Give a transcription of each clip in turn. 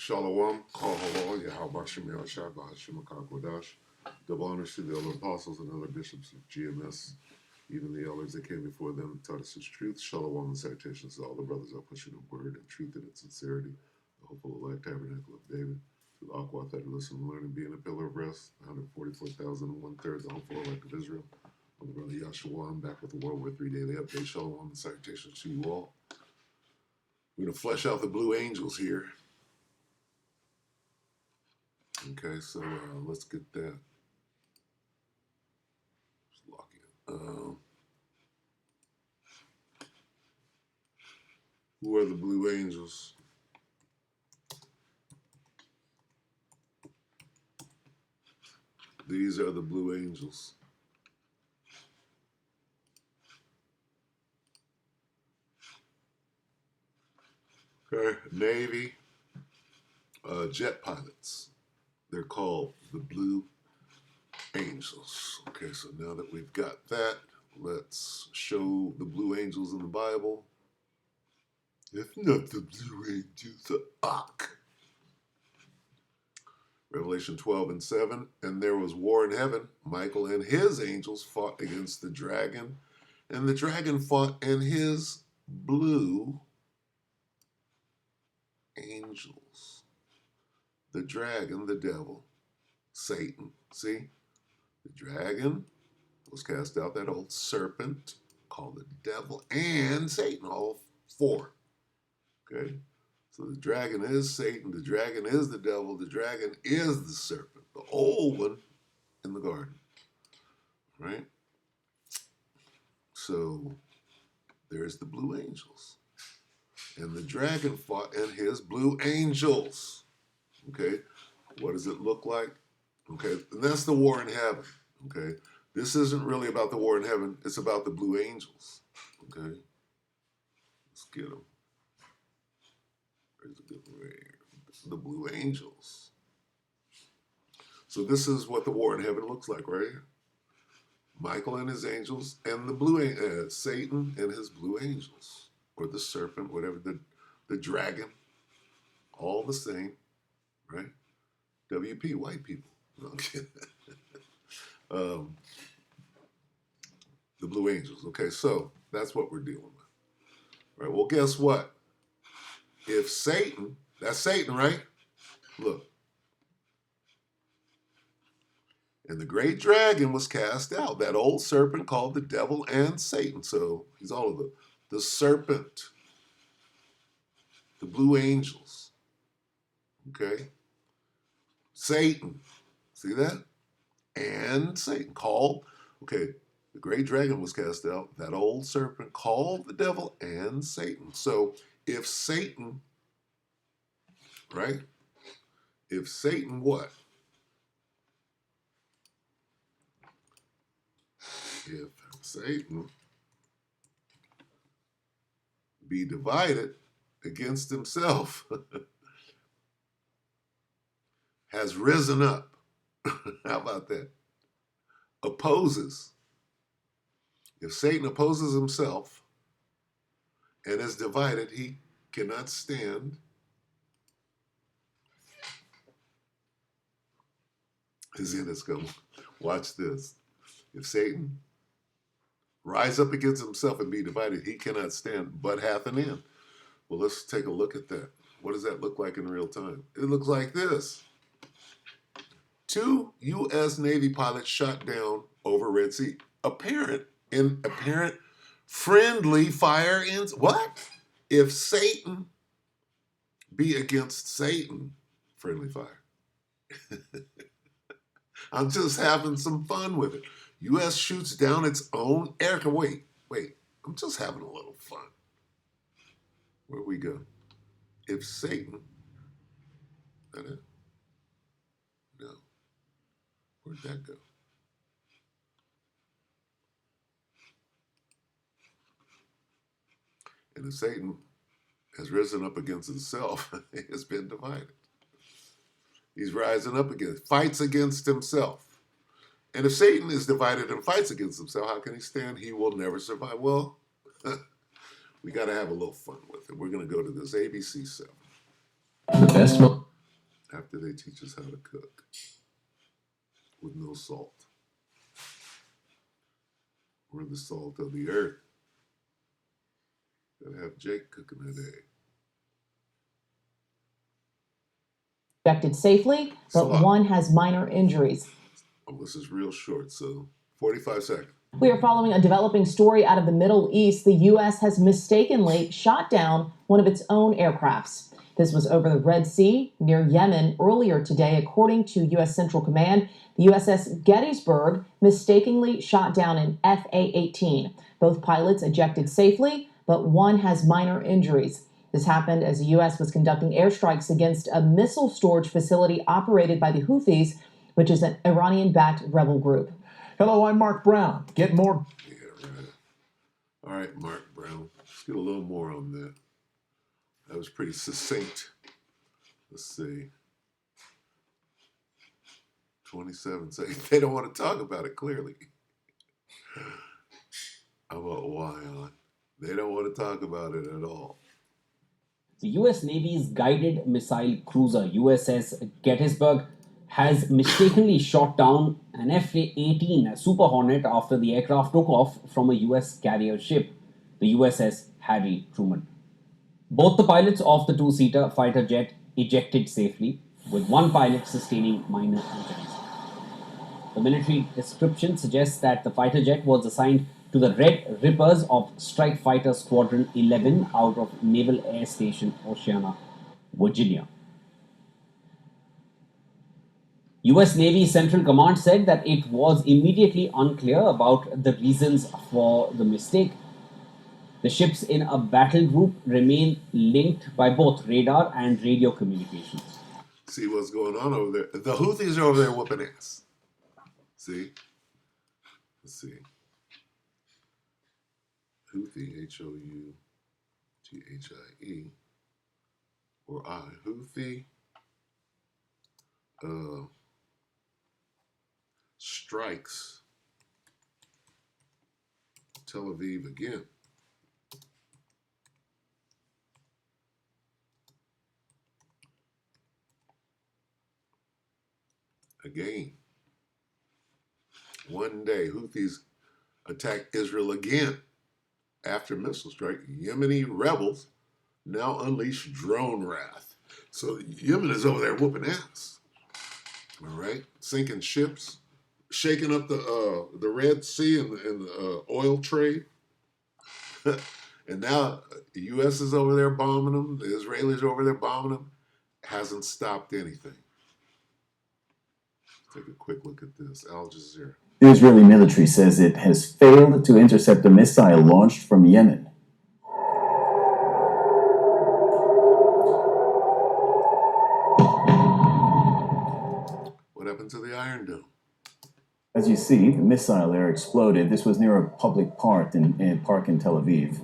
Shalom, Kol Halal, Yahweh Shem Yahshua, Bahashim HaKadosh. Double honors to the elder apostles and other bishops of GMS, even the elders that came before them and taught us his truth. Shalom and salutations to all the brothers out pushing the word and truth and its sincerity. The hopeful elect tabernacle of David. To the Aqua that listen and learn and being a pillar of rest. 144,001/3, the hopeful elect of Israel. I'm the brother Yahshua. I'm back with the WW3 Daily Update. Shalom and salutations to you all. We're going to flesh out the blue angels here. Okay, so let's get that. Just lock in. Who are the blue angels? These are the blue angels. Okay, Navy jet pilots. They're called the Blue Angels. Okay, so now that we've got that, let's show the Blue Angels in the Bible. If not the Blue Angels, the Ak. Revelation 12:7, and there was war in heaven. Michael and his angels fought against the dragon, and the dragon fought and his blue angels. The dragon, the devil, Satan. See? The dragon was cast out, that old serpent called the devil, and Satan, all four. Okay? So the dragon is Satan, the dragon is the devil, the dragon is the serpent, the old one in the garden. Right? So there's the blue angels. And the dragon fought and his blue angels. Okay? What does it look like? Okay, and that's the war in heaven. Okay? This isn't really about the war in heaven, it's about the blue angels. Okay? Let's get them. There's a good one right here. The blue angels. So this is what the war in heaven looks like, right? Michael and his angels, and the blue Satan and his blue angels, or the serpent, whatever, the dragon, all the same, right? WP, white people. Okay. The blue angels. Okay, so that's what we're dealing with. Right. Well, guess what? If Satan, that's Satan, right? Look. And the great dragon was cast out, that old serpent called the devil and Satan. So he's all of the serpent, the blue angels. Okay? Satan. See that? And Satan called, okay, the great dragon was cast out, that old serpent called the devil and Satan. So if Satan, right? If Satan what? If Satan be divided against himself, has risen up, how about that? Opposes. If Satan opposes himself and is divided, he cannot stand. His end is coming. Watch this. If Satan rise up against himself and be divided, he cannot stand, but hath an end. Well, let's take a look at that. What does that look like in real time? It looks like this. 2 U.S. Navy pilots shot down over Red Sea. Apparent friendly fire ends. What? If Satan be against Satan, friendly fire. I'm just having some fun with it. U.S. shoots down its own aircraft. Wait. I'm just having a little fun. Where we go? If Satan, that it? No. Where'd that go? And if Satan has risen up against himself, he has been divided. He's rising up against, fights against himself. And if Satan is divided and fights against himself, how can he stand? He will never survive. Well, we got to have a little fun with it. We're going to go to this ABC 7. The best one. after they teach us how to cook with no salt. We're the salt of the earth. Gotta have Jake cooking that egg. Ejected safely, but one has minor injuries. Oh, this is real short, so 45 seconds. We are following a developing story out of the Middle East. The U.S. has mistakenly shot down one of its own aircrafts. This was over the Red Sea near Yemen earlier today, according to U.S. Central Command. The USS Gettysburg mistakenly shot down an FA-18. Both pilots ejected safely, but one has minor injuries. This happened as the U.S. was conducting airstrikes against a missile storage facility operated by the Houthis, which is an Iranian-backed rebel group. Hello, I'm Mark Brown. Get more. Yeah, right. All right, Mark Brown. Let's get a little more on that. That was pretty succinct. Let's see. 27 seconds. They don't want to talk about it, clearly. How about Wyon? They don't want to talk about it at all. The U.S. Navy's guided missile cruiser USS Gettysburg has mistakenly shot down an F-18 Super Hornet after the aircraft took off from a U.S. carrier ship, the USS Harry Truman. Both the pilots of the two-seater fighter jet ejected safely, with one pilot sustaining minor injuries. The military description suggests that the fighter jet was assigned to the Red Rippers of Strike Fighter Squadron 11 out of Naval Air Station Oceana, Virginia. US Navy Central Command said that it was immediately unclear about the reasons for the mistake. The ships in a battle group remain linked by both radar and radio communications. See what's going on over there? The Houthis are over there whooping ass. See? Let's see. Houthi, Houthie, or I. Houthi strikes Tel Aviv again. Again. One day, Houthis attack Israel again. After missile strike, Yemeni rebels now unleash drone wrath. So Yemen is over there whooping ass. All right, sinking ships, shaking up the Red Sea and the oil trade. And now the U.S. is over there bombing them. The Israelis are over there bombing them. Hasn't stopped anything. Take a quick look at this. Al Jazeera. The Israeli military says it has failed to intercept a missile launched from Yemen. What happened to the Iron Dome? As you see, the missile there exploded. This was near a public park in Tel Aviv.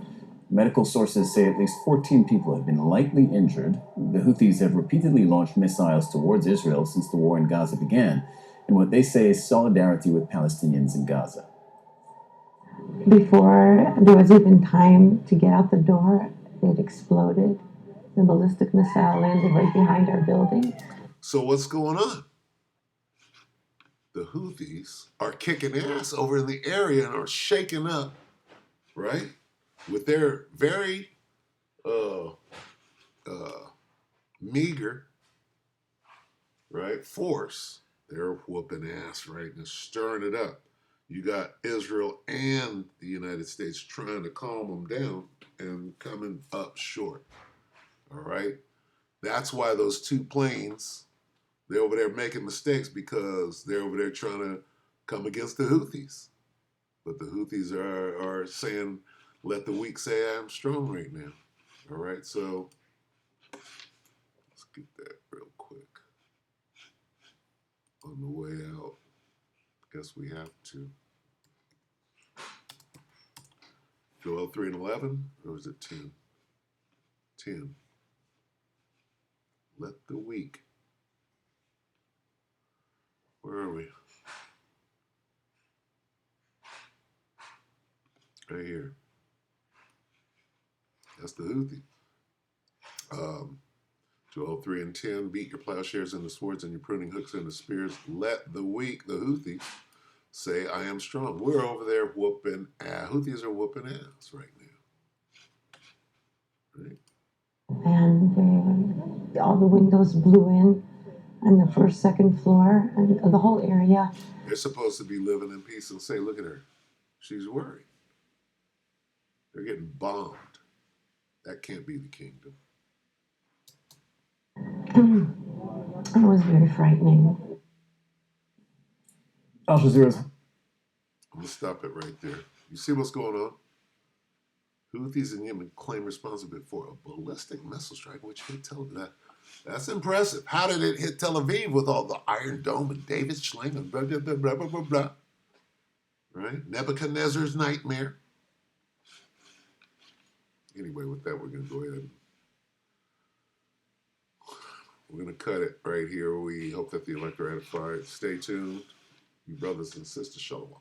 Medical sources say at least 14 people have been lightly injured. The Houthis have repeatedly launched missiles towards Israel since the war in Gaza began, in what they say is solidarity with Palestinians in Gaza. Before there was even time to get out the door, it exploded. The ballistic missile landed right behind our building. So what's going on? The Houthis are kicking ass over in the area and are shaking up, right? With their very meager, right, force. They're whooping ass, right, and stirring it up. You got Israel and the United States trying to calm them down and coming up short, all right? That's why those two planes, they're over there making mistakes because they're over there trying to come against the Houthis. But the Houthis are saying, let the weak say I'm strong right now, all right? So let's get that real quick. On the way out, guess we have to. Joel 3 and 11, or is it 10? 10. Let the weak. Where are we? Right here. That's the Houthi. 203 and 10, beat your plowshares into swords and your pruning hooks into spears. Let the weak, the Houthis, say, I am strong. We're over there whooping ass. Houthis are whooping ass right now. Right? And all the windows blew in on the first, second floor, and the whole area. They're supposed to be living in peace and say, look at her. She's worried. They're getting bombed. That can't be the kingdom. It was very frightening. Al Jazeera's I'm going to stop it right there. You see what's going on? Houthis in Yemen claim responsibility for a ballistic missile strike which hit Tel Aviv. That's impressive. How did it hit Tel Aviv with all the Iron Dome and David Schling and blah, blah, blah, blah, blah, blah, blah. Right? Nebuchadnezzar's nightmare. Anyway, with that, we're going to go ahead and we're going to cut it right here. We hope that the elect are edified. Stay tuned. You brothers and sisters, shalom.